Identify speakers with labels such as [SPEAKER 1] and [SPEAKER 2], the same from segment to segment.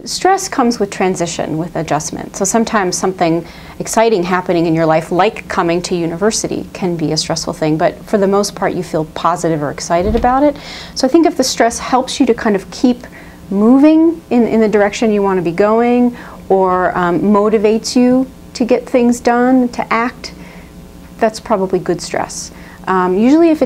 [SPEAKER 1] Stress comes with transition, with adjustment. So sometimes something exciting happening in your life, like coming to university, can be a stressful thing, but for the most part you feel positive or excited about it. So I think if the stress helps you to kind of keep moving in the direction you want to be going, or motivates you to get things done, to act, that's probably good stress. Usually if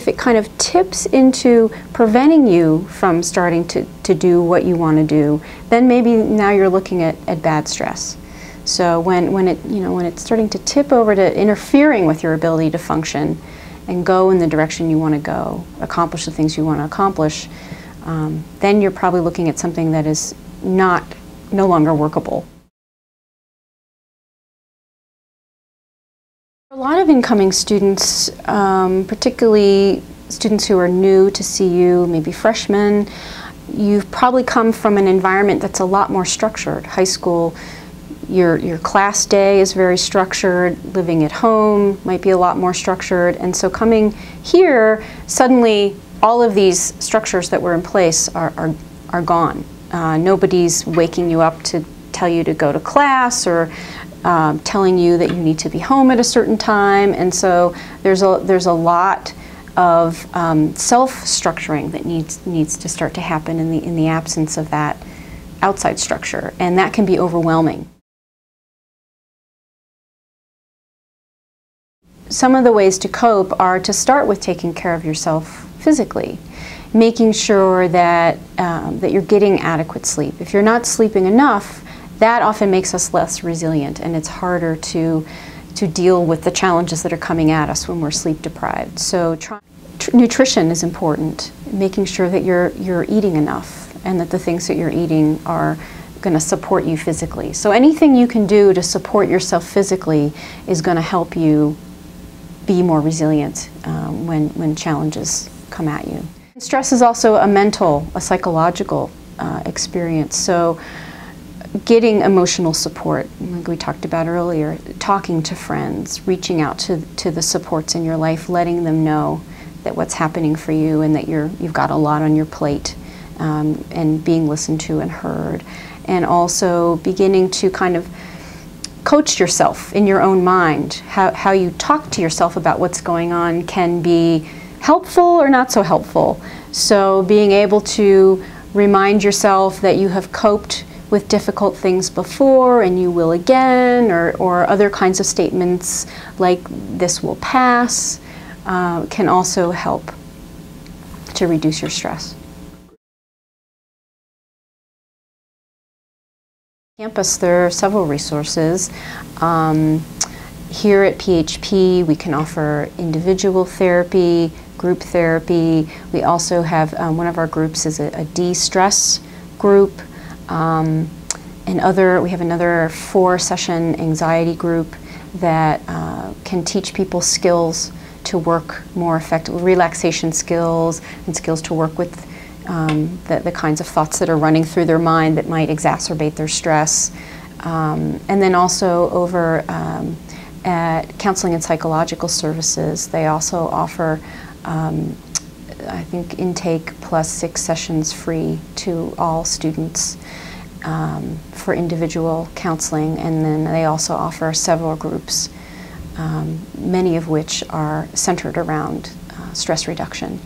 [SPEAKER 1] it kind of tips into preventing you from starting to do what you want to do, then maybe now you're looking at bad stress. So when it's starting to tip over to interfering with your ability to function and go in the direction you want to go, accomplish the things you want to accomplish, then you're probably looking at something that is no longer workable. A lot of incoming students, particularly students who are new to CU, maybe freshmen, you've probably come from an environment that's a lot more structured. High school, your class day is very structured, living at home might be a lot more structured, and so coming here, suddenly all of these structures that were in place are gone. Nobody's waking you up to tell you to go to class, or telling you that you need to be home at a certain time, and so there's a lot of self-structuring that needs to start to happen in the absence of that outside structure, and that can be overwhelming. Some of the ways to cope are to start with taking care of yourself physically, making sure that that you're getting adequate sleep. If you're not sleeping enough, that often makes us less resilient, and it's harder to deal with the challenges that are coming at us when we're sleep deprived. So nutrition is important, making sure that you're eating enough and that the things that you're eating are going to support you physically. So anything you can do to support yourself physically is going to help you be more resilient when challenges come at you. Stress is also a psychological experience. So getting emotional support, like we talked about earlier, talking to friends, reaching out to the supports in your life, letting them know that what's happening for you and that you've got a lot on your plate, and being listened to and heard. And also beginning to kind of coach yourself in your own mind. How you talk to yourself about what's going on can be helpful or not so helpful. So being able to remind yourself that you have coped with difficult things before and you will again, or other kinds of statements like "this will pass," can also help to reduce your stress. Campus, there are several resources. Here at PHP, we can offer individual therapy, group therapy. We also have, one of our groups is a de-stress group. We have another 4-session anxiety group that can teach people skills to work more effectively, relaxation skills and skills to work with the kinds of thoughts that are running through their mind that might exacerbate their stress. And then also over at Counseling and Psychological Services, they also offer I think intake plus 6 sessions free to all students for individual counseling, and then they also offer several groups, many of which are centered around stress reduction.